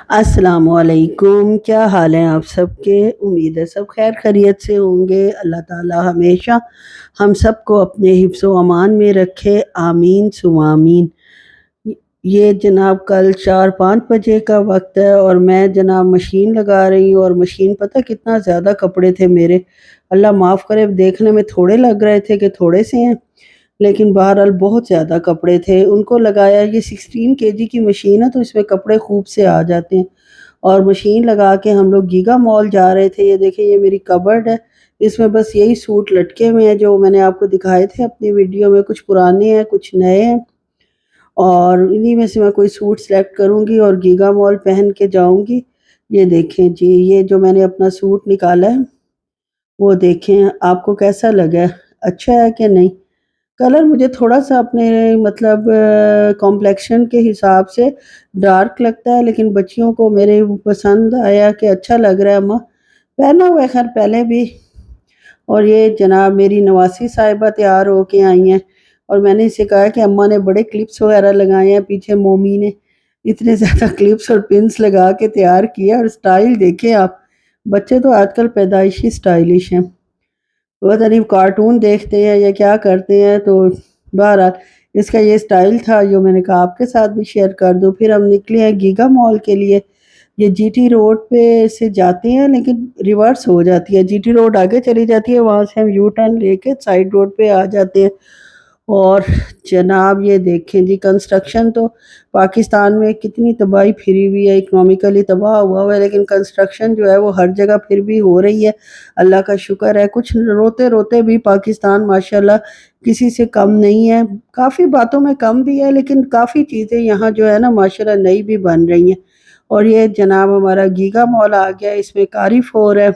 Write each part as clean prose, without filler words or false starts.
السلام علیکم، کیا حال ہیں آپ سب کے؟ امید ہے سب خیر خیریت سے ہوں گے۔ اللہ تعالیٰ ہمیشہ ہم سب کو اپنے حفظ و امان میں رکھے، آمین ثم آمین۔ یہ جناب کل 4-5 بجے کا وقت ہے اور میں جناب مشین لگا رہی ہوں، اور مشین پتہ کتنا زیادہ کپڑے تھے میرے، اللہ معاف کرے، دیکھنے میں تھوڑے لگ رہے تھے کہ تھوڑے سے ہیں، لیکن بہرحال بہت زیادہ کپڑے تھے۔ ان کو لگایا، یہ 16 kg کی مشین ہے تو اس میں کپڑے خوب سے آ جاتے ہیں، اور مشین لگا کے ہم لوگ گیگا مال جا رہے تھے۔ یہ دیکھیں، یہ میری کبرڈ ہے، اس میں بس یہی سوٹ لٹکے ہوئے ہیں جو میں نے آپ کو دکھائے تھے اپنی ویڈیو میں، کچھ پرانے ہیں کچھ نئے ہیں، اور انہی میں سے میں کوئی سوٹ سلیکٹ کروں گی اور گیگا مال پہن کے جاؤں گی۔ یہ دیکھیں جی، یہ جو میں نے اپنا سوٹ نکالا ہے وہ دیکھیں، آپ کو کیسا لگا ہے؟ اچھا ہے کہ نہیں؟ کلر مجھے تھوڑا سا اپنے مطلب کمپلیکشن کے حساب سے ڈارک لگتا ہے، لیکن بچیوں کو میرے پسند آیا کہ اچھا لگ رہا ہے، اماں پہنا ہوا ہے خیر پہلے بھی۔ اور یہ جناب میری نواسی صاحبہ تیار ہو کے آئی ہیں، اور میں نے اسے کہا کہ اماں نے بڑے کلپس وغیرہ لگائے ہیں، پیچھے مومی نے اتنے زیادہ کلپس اور پنس لگا کے تیار کیا، اور سٹائل دیکھیں آپ، بچے تو آج کل پیدائشی سٹائلش ہیں، پتہ نہیں کارٹون دیکھتے ہیں یا کیا کرتے ہیں۔ تو بہرحال اس کا یہ سٹائل تھا جو میں نے کہا آپ کے ساتھ بھی شیئر کر دوں۔ پھر ہم نکلے ہیں گیگا مال کے لیے۔ یہ جی ٹی روڈ پہ سے جاتے ہیں لیکن ریورس ہو جاتی ہے، جی ٹی روڈ آگے چلی جاتی ہے، وہاں سے ہم یو ٹرن لے کے سائڈ روڈ پہ آ جاتے ہیں۔ اور جناب یہ دیکھیں جی، کنسٹرکشن تو پاکستان میں کتنی تباہی پھری ہوئی ہے، اکنامکلی تباہ ہوا ہے، لیکن کنسٹرکشن جو ہے وہ ہر جگہ پھر بھی ہو رہی ہے، اللہ کا شکر ہے۔ کچھ روتے روتے بھی پاکستان ماشاءاللہ کسی سے کم نہیں ہے، کافی باتوں میں کم بھی ہے، لیکن کافی چیزیں یہاں جو ہے نا ماشاءاللہ نئی بھی بن رہی ہیں۔ اور یہ جناب ہمارا گیگا مال آ گیا، اس میں کاری فور ہے،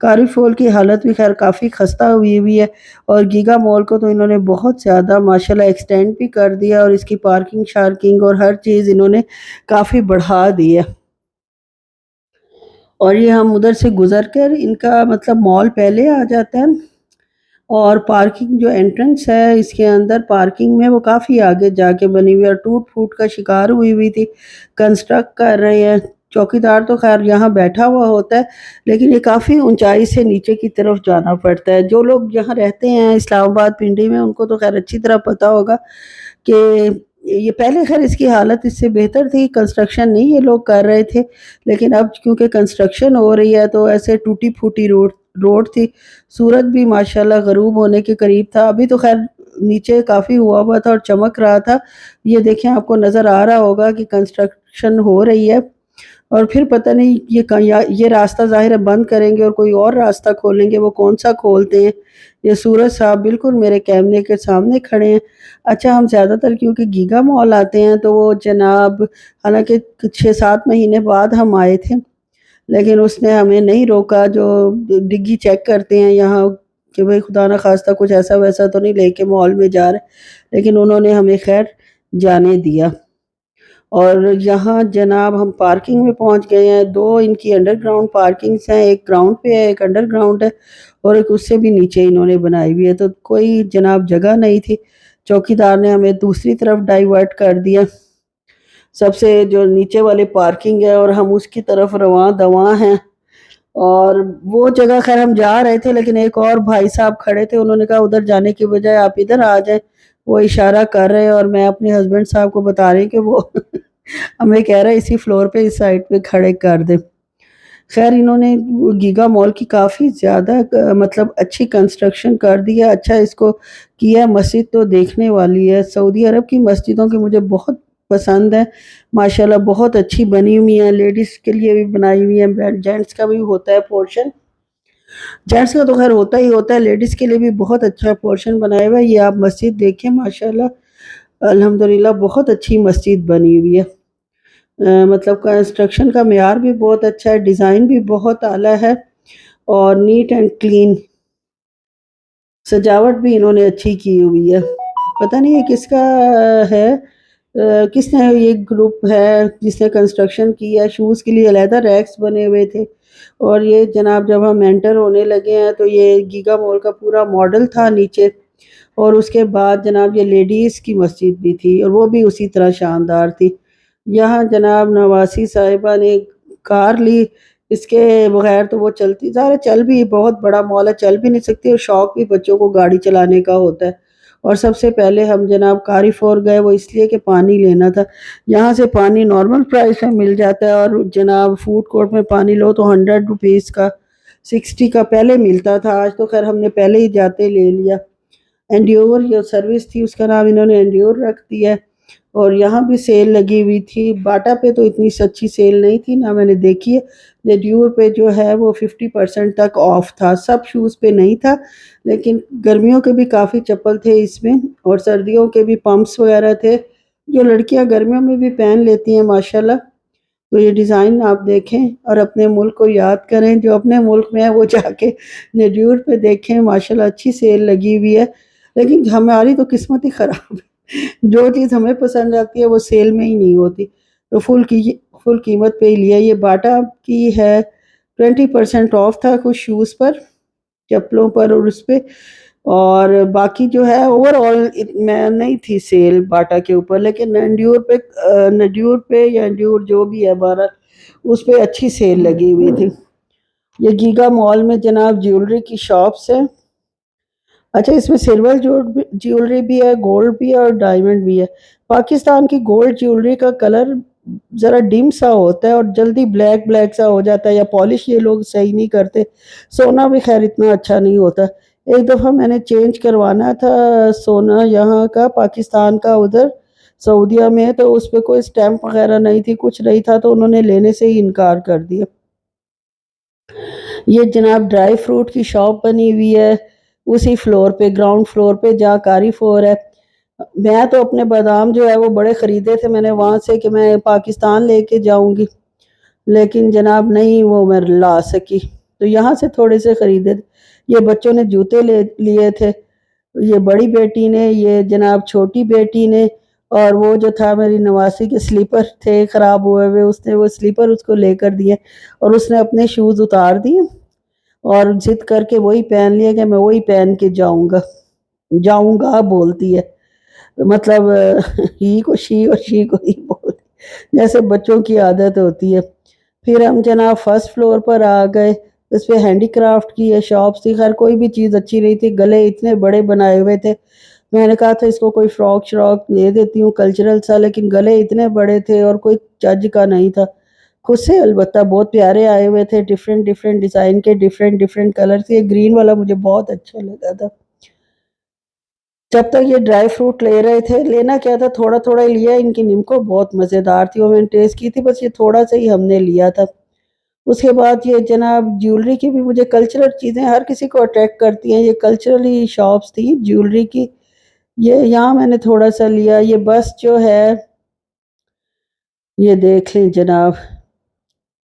کاری فور کی حالت بھی خیر کافی خستہ ہوئی ہے، اور گیگا مال کو تو انہوں نے بہت زیادہ ماشاءاللہ ایکسٹینڈ بھی کر دیا، اور اس کی پارکنگ شارکنگ اور ہر چیز انہوں نے کافی بڑھا دی ہے۔ اور یہ ہم ادھر سے گزر کر ان کا مطلب مال پہلے آ جاتا ہے، اور پارکنگ جو انٹرنس ہے اس کے اندر پارکنگ میں وہ کافی آگے جا کے بنی ہوئی ہے، اور ٹوٹ پھوٹ کا شکار ہوئی تھی، کنسٹرکٹ کر رہے ہیں۔ چوکی دار تو خیر یہاں بیٹھا ہوا ہوتا ہے، لیکن یہ کافی اونچائی سے نیچے کی طرف جانا پڑتا ہے۔ جو لوگ یہاں رہتے ہیں اسلام آباد پنڈی میں، ان کو تو خیر اچھی طرح پتا ہوگا کہ یہ پہلے خیر اس کی حالت اس سے بہتر تھی، کنسٹرکشن نہیں یہ لوگ کر رہے تھے، لیکن اب کیونکہ کنسٹرکشن ہو رہی ہے تو ایسے ٹوٹی پھوٹی روڈ تھی، سورج بھی ماشاءاللہ غروب ہونے کے قریب تھا، ابھی تو خیر نیچے کافی ہوا ہوا تھا اور چمک رہا تھا۔ یہ دیکھیں آپ کو نظر آ رہا ہوگا کہ کنسٹرکشن ہو رہی ہے، اور پھر پتہ نہیں یہ راستہ ظاہر ہے بند کریں گے اور کوئی اور راستہ کھولیں گے، وہ کون سا کھولتے ہیں۔ یہ سورج صاحب بالکل میرے کیمرے کے سامنے کھڑے ہیں۔ اچھا، ہم زیادہ تر کیونکہ گیگا مال آتے ہیں تو وہ جناب حالانکہ 6-7 مہینے بعد ہم آئے تھے، لیکن اس نے ہمیں نہیں روکا، جو ڈگی چیک کرتے ہیں یہاں کہ بھئی خدا نہ خواستہ کچھ ایسا ویسا تو نہیں لے کے مال میں جا رہے، لیکن انہوں نے ہمیں خیر جانے دیا۔ اور یہاں جناب ہم پارکنگ میں پہنچ گئے ہیں، 2 ان کی انڈر گراؤنڈ پارکنگز ہیں، ایک گراؤنڈ پہ ہے ایک انڈر گراؤنڈ ہے، اور ایک اس سے بھی نیچے انہوں نے بنائی ہوئی ہے، تو کوئی جناب جگہ نہیں تھی، چوکی دار نے ہمیں دوسری طرف ڈائیورٹ کر دیا، سب سے جو نیچے والے پارکنگ ہے، اور ہم اس کی طرف رواں دواں ہیں۔ اور وہ جگہ خیر ہم جا رہے تھے، لیکن ایک اور بھائی صاحب کھڑے تھے، انہوں نے کہا ادھر جانے کی بجائے آپ ادھر آ جائیں، وہ اشارہ کر رہے ہیں، اور میں اپنے ہسبینڈ صاحب کو بتا رہی کہ وہ ہمیں کہہ رہے اسی فلور پہ اس سائڈ پہ کھڑے کر دیں۔ خیر انہوں نے گیگا مال کی کافی زیادہ مطلب اچھی کنسٹرکشن کر دی ہے، اچھا اس کو کیا، مسجد تو دیکھنے والی ہے، سعودی عرب کی مسجدوں کی مجھے بہت پسند ہے، ماشاءاللہ بہت اچھی بنی ہوئی ہیں، لیڈیز کے لیے بھی بنائی ہوئی ہیں، جینٹس کا بھی ہوتا ہے پورشن، جینٹس کا تو خیر ہوتا ہی ہوتا ہے، لیڈیز کے لیے بھی بہت اچھا پورشن بنایا ہوا ہے۔ یہ آپ مسجد دیکھیں ماشاءاللہ الحمدللہ بہت اچھی مسجد بنی ہوئی ہے، مطلب کنسٹرکشن کا معیار بھی بہت اچھا ہے، ڈیزائن بھی بہت اعلیٰ ہے، اور نیٹ اینڈ کلین، سجاوٹ بھی انہوں نے اچھی کی ہوئی ہے۔ پتہ نہیں یہ کس کا ہے، کس نے یہ گروپ ہے جس نے کنسٹرکشن کی ہے، شوز کے لیے علیحدہ ریکس بنے ہوئے تھے، اور یہ جناب جب ہم انٹر ہونے لگے ہیں تو یہ گیگا مال کا پورا ماڈل تھا نیچے، اور اس کے بعد جناب یہ لیڈیز کی مسجد بھی تھی، اور وہ بھی اسی طرح شاندار تھی۔ یہاں جناب نواسی صاحبہ نے کار لی، اس کے بغیر تو وہ چلتی، ظاہر چل بھی بہت بڑا مال ہے، چل بھی نہیں سکتی، اور شوق بھی بچوں کو گاڑی چلانے کا ہوتا ہے۔ اور سب سے پہلے ہم جناب کاری فور گئے، وہ اس لیے کہ پانی لینا تھا۔ یہاں سے پانی نارمل پرائس میں مل جاتا ہے، اور جناب فوڈ کورٹ میں پانی لو تو 100 روپیز کا، 60 کا پہلے ملتا تھا، آج تو خیر ہم نے پہلے ہی جاتے لے لیا۔ انڈیور یہ سروس تھی، اس کا نام انہوں نے انڈیور رکھ دیا ہے۔ اور یہاں بھی سیل لگی ہوئی تھی، باٹا پہ تو اتنی سچی سیل نہیں تھی، نہ میں نے دیکھی ہے۔ نیڈیور پہ جو ہے وہ 50% تک آف تھا، سب شوز پہ نہیں تھا، لیکن گرمیوں کے بھی کافی چپل تھے اس میں، اور سردیوں کے بھی پمپس وغیرہ تھے جو لڑکیاں گرمیوں میں بھی پہن لیتی ہیں ماشاءاللہ۔ تو یہ ڈیزائن آپ دیکھیں اور اپنے ملک کو یاد کریں، جو اپنے ملک میں ہے وہ جا کے نیڈیور پہ دیکھیں، ماشاءاللہ اچھی سیل لگی ہوئی ہے۔ لیکن ہماری تو قسمت ہی خراب ہے، جو چیز ہمیں پسند آتی ہے وہ سیل میں ہی نہیں ہوتی، تو فل قیمت پہ ہی لیا۔ یہ باٹا کی ہے، 20% آف تھا کچھ شوز پر، چپلوں پر اور اس پہ، اور باقی جو ہے اوور آل میں نہیں تھی سیل باٹا کے اوپر، لیکن نیڈیور پہ یا انڈیور جو بھی ہے بارہ، اس پہ اچھی سیل لگی ہوئی تھی۔ یہ گیگا مال میں جناب جیولری کی شاپس ہیں۔ اچھا، اس میں سلور جیولری بھی ہے، گولڈ بھی ہے اور ڈائمنڈ بھی ہے۔ پاکستان کی گولڈ جیولری کا کلر ذرا ڈم سا ہوتا ہے اور جلدی بلیک بلیک سا ہو جاتا ہے، یا پالش یہ لوگ صحیح نہیں کرتے۔ سونا بھی خیر اتنا اچھا نہیں ہوتا۔ ایک دفعہ میں نے چینج کروانا تھا سونا یہاں کا پاکستان کا ادھر سعودیہ میں، تو اس پہ کوئی سٹیمپ وغیرہ نہیں تھی، کچھ نہیں تھا، تو انہوں نے لینے سے ہی انکار کر دیا۔ یہ جناب ڈرائی فروٹ کی شاپ بنی ہوئی ہے اسی فلور پہ، گراؤنڈ فلور پہ، جہاں کاری فور ہے۔ میں تو اپنے بادام جو ہے وہ بڑے خریدے تھے میں نے وہاں سے کہ میں پاکستان لے کے جاؤں گی، لیکن جناب نہیں وہ میں لا سکی، تو یہاں سے تھوڑے سے خریدے تھے۔ یہ بچوں نے جوتے لیے تھے، یہ بڑی بیٹی نے، یہ جناب چھوٹی بیٹی نے، اور وہ جو تھا میری نواسی کے سلیپر تھے خراب ہوئے ہوئے، اس نے وہ سلیپر اس کو لے کر دیے، اور اس نے اپنے شوز اتار دیے اور ضد کر کے وہی پہن لیا کہ میں وہی پہن کے جاؤں گا بولتی ہے، مطلب ہی کو شی اور شی کو ہی بولتی، جیسے بچوں کی عادت ہوتی ہے۔ پھر ہم جناب فرسٹ فلور پر آ گئے، اس پہ ہینڈی کرافٹ کی ہے شاپس تھی، خیر کوئی بھی چیز اچھی نہیں تھی، گلے اتنے بڑے بنائے ہوئے تھے، میں نے کہا تھا اس کو کوئی فراک شراک دے دیتی ہوں کلچرل سا، لیکن گلے اتنے بڑے تھے اور کوئی چج کا نہیں تھا۔ خود سے البتہ بہت پیارے آئے ہوئے تھے، ڈیفرنٹ ڈیفرنٹ ڈیزائن کے، ڈیفرنٹ ڈیفرنٹ کلر سے، گرین والا مجھے بہت اچھا لگا تھا۔ جب تک یہ ڈرائی فروٹ لے رہے تھے، لینا کیا تھا تھوڑا تھوڑا ہی لیا، ان کی نمکو بہت مزیدار تھی، وہ میں نے ٹیسٹ کی تھی، بس یہ تھوڑا سا ہی ہم نے لیا تھا۔ اس کے بعد یہ جناب جیولری کی بھی، مجھے کلچرل چیزیں ہر کسی کو اٹریکٹ کرتی ہیں، یہ کلچرلی شاپس تھی جیولری کی، یہ یہاں میں نے تھوڑا سا لیا۔ یہ بس جو ہے یہ دیکھ لیں جناب،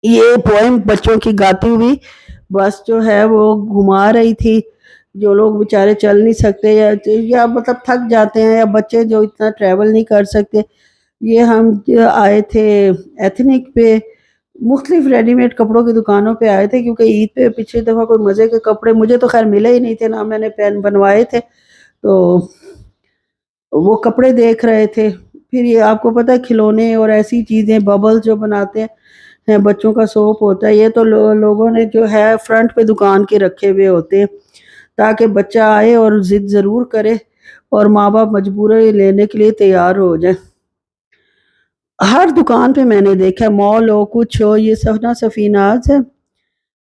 یہ پوئم بچوں کی گاتی ہوئی بس جو ہے وہ گھما رہی تھی، جو لوگ بیچارے چل نہیں سکتے یا مطلب تھک جاتے ہیں، یا بچے جو اتنا ٹریول نہیں کر سکتے۔ یہ ہم آئے تھے ایتھنک پہ، مختلف ریڈی میڈ کپڑوں کی دکانوں پہ آئے تھے، کیونکہ عید پہ پچھلی دفعہ کوئی مزے کے کپڑے مجھے تو خیر ملے ہی نہیں تھے، نہ میں نے بنوائے تھے، تو وہ کپڑے دیکھ رہے تھے۔ پھر یہ آپ کو پتہ ہے کھلونے اور ایسی چیزیں ببل جو بناتے ہیں، بچوں کا سوپ ہوتا ہے، یہ تو لوگوں نے جو ہے فرنٹ پہ دکان کے رکھے ہوئے ہوتے ہیں، تاکہ بچہ آئے اور ضد ضرور کرے اور ماں باپ مجبور ہے لینے کے لیے تیار ہو جائے۔ ہر دکان پہ میں نے دیکھا، مال ہو کچھ ہو، یہ سفنا سفیناز ہے،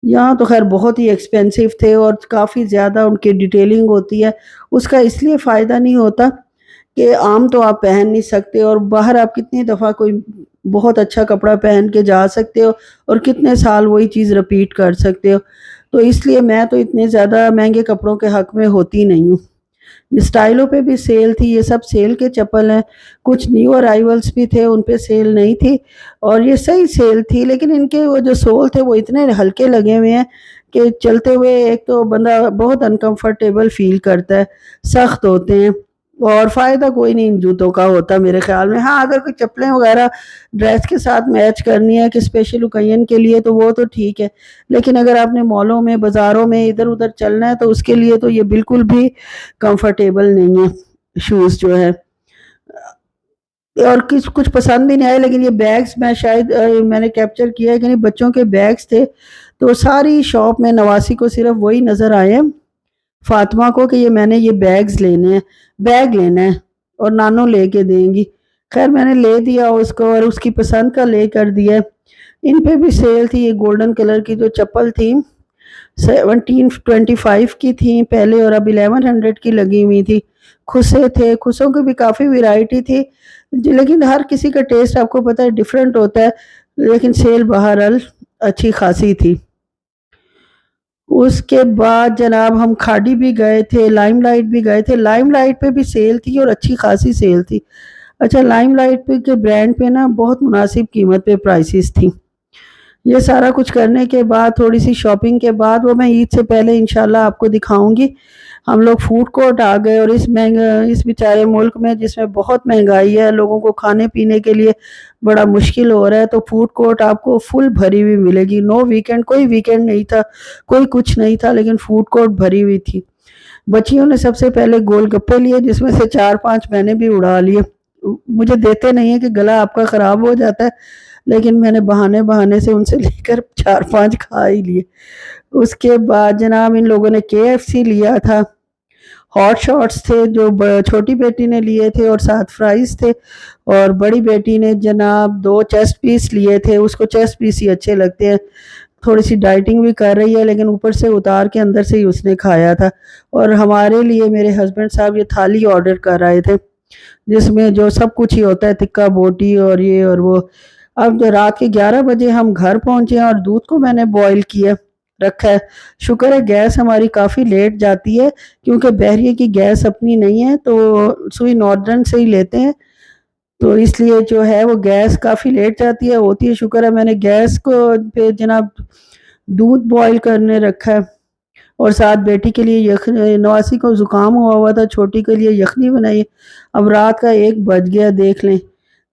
یہاں تو خیر بہت ہی ایکسپینسو تھے اور کافی زیادہ ان کی ڈیٹیلنگ ہوتی ہے، اس کا اس لیے فائدہ نہیں ہوتا کہ عام تو آپ پہن نہیں سکتے، اور باہر آپ کتنی دفعہ کوئی بہت اچھا کپڑا پہن کے جا سکتے ہو اور کتنے سال وہی چیز رپیٹ کر سکتے ہو، تو اس لیے میں تو اتنے زیادہ مہنگے کپڑوں کے حق میں ہوتی نہیں ہوں۔ یہ سٹائلوں پہ بھی سیل تھی، یہ سب سیل کے چپل ہیں، کچھ نیو ارائیولز بھی تھے ان پہ سیل نہیں تھی، اور یہ صحیح سیل تھی، لیکن ان کے وہ جو سول تھے وہ اتنے ہلکے لگے ہوئے ہیں کہ چلتے ہوئے ایک تو بندہ بہت انکمفرٹیبل فیل کرتا ہے، سخت ہوتے ہیں، اور فائدہ کوئی نہیں ان جوتوں کا ہوتا میرے خیال میں۔ ہاں اگر کوئی چپلیں وغیرہ ڈریس کے ساتھ میچ کرنی ہے کہ اسپیشل اوکیزن کے لیے تو وہ تو ٹھیک ہے، لیکن اگر آپ نے مالوں میں بازاروں میں ادھر ادھر چلنا ہے تو اس کے لیے تو یہ بالکل بھی کمفرٹیبل نہیں ہے شوز جو ہے۔ اور کچھ پسند بھی نہیں آئے، لیکن یہ بیگز میں شاید میں نے کیپچر کیا ہے کہ نہیں، بچوں کے بیگز تھے، تو ساری شاپ میں نواسی کو صرف وہی نظر آئے فاطمہ کو کہ یہ میں نے یہ بیگز لینے ہیں، بیگ لینا ہے اور نانو لے کے دیں گی۔ خیر میں نے لے دیا اس کو اور اس کی پسند کا لے کر دیا۔ ان پہ بھی سیل تھی، یہ گولڈن کلر کی جو چپل تھی 1725 کی تھی پہلے اور اب 1100 کی لگی ہوئی تھی۔ کھسے تھے، کھسوں کی بھی کافی ویرائٹی تھی، لیکن ہر کسی کا ٹیسٹ آپ کو پتہ ہے ڈیفرنٹ ہوتا ہے، لیکن سیل بہرحال اچھی خاصی تھی۔ اس کے بعد جناب ہم کھاڑی بھی گئے تھے، لائم لائٹ بھی گئے تھے۔ لائم لائٹ پہ بھی سیل تھی اور اچھی خاصی سیل تھی۔ اچھا لائم لائٹ پہ کے برانڈ پہ نا بہت مناسب قیمت پہ پرائسز تھی۔ یہ سارا کچھ کرنے کے بعد تھوڑی سی شاپنگ کے بعد وہ میں عید سے پہلے انشاءاللہ آپ کو دکھاؤں گی، ہم لوگ فوڈ کورٹ آ گئے اور اس بیچارے ملک میں جس میں بہت مہنگائی ہے، لوگوں کو کھانے پینے کے لیے بڑا مشکل ہو رہا ہے، تو فوڈ کورٹ آپ کو فل بھری ہوئی ملے گی۔ نو ویکنڈ، کوئی ویکنڈ نہیں تھا، کوئی کچھ نہیں تھا، لیکن فوڈ کورٹ بھری ہوئی تھی۔ بچیوں نے سب سے پہلے گول گپے لیے، جس میں سے 4-5 میں نے بھی اڑا لیے۔ مجھے دیتے نہیں ہیں کہ گلا آپ کا خراب ہو جاتا ہے، لیکن میں نے بہانے سے ان سے لے کر 4-5 کھا ہی لیے۔ اس کے بعد جناب ان لوگوں نے KFC لیا تھا، ہاٹ شاٹس تھے جو چھوٹی بیٹی نے لیے تھے اور 7 فرائز تھے، اور بڑی بیٹی نے جناب 2 چیسٹ پیس لیے تھے، اس کو چیسٹ پیس ہی اچھے لگتے ہیں، تھوڑی سی ڈائٹنگ بھی کر رہی ہے لیکن اوپر سے اتار کے اندر سے ہی اس نے کھایا تھا۔ اور ہمارے لیے میرے ہسبینڈ صاحب یہ تھالی آرڈر کر رہے تھے، جس میں جو سب کچھ ہی ہوتا ہے، تکہ بوٹی اور یہ اور وہ۔ اب رات کے 11 بجے ہم گھر پہنچے ہیں اور دودھ کو میں نے بوائل کیا رکھا ہے۔ شکر ہے گیس ہماری کافی لیٹ جاتی ہے، کیونکہ بحریے کی گیس اپنی نہیں ہے تو سوئی ناردرن سے ہی لیتے ہیں، تو اس لیے جو ہے وہ گیس کافی لیٹ جاتی ہے، ہوتی ہے شکر ہے۔ میں نے گیس کو پہ جناب دودھ بوائل کرنے رکھا ہے، اور ساتھ بیٹی کے لیے یخنی، نواسی کو زکام ہوا تھا، چھوٹی کے لیے یخنی بنائی۔ اب رات کا 1 بج گیا، دیکھ لیں۔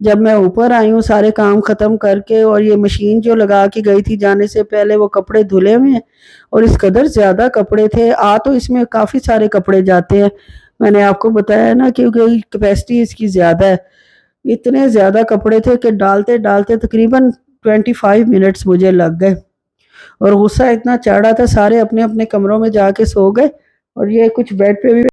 جب میں اوپر آئی ہوں سارے کام ختم کر کے، اور یہ مشین جو لگا کے گئی تھی جانے سے پہلے وہ کپڑے دھلے ہوئے ہیں، اور اس قدر زیادہ کپڑے تھے، تو اس میں کافی سارے کپڑے جاتے ہیں، میں نے آپ کو بتایا نا، کیونکہ کیپیسٹی اس کی زیادہ ہے۔ اتنے زیادہ کپڑے تھے کہ ڈالتے ڈالتے تقریباً 25 منٹس مجھے لگ گئے، اور غصہ اتنا چڑھا تھا، سارے اپنے اپنے کمروں میں جا کے سو گئے، اور یہ کچھ بیڈ پہ بھی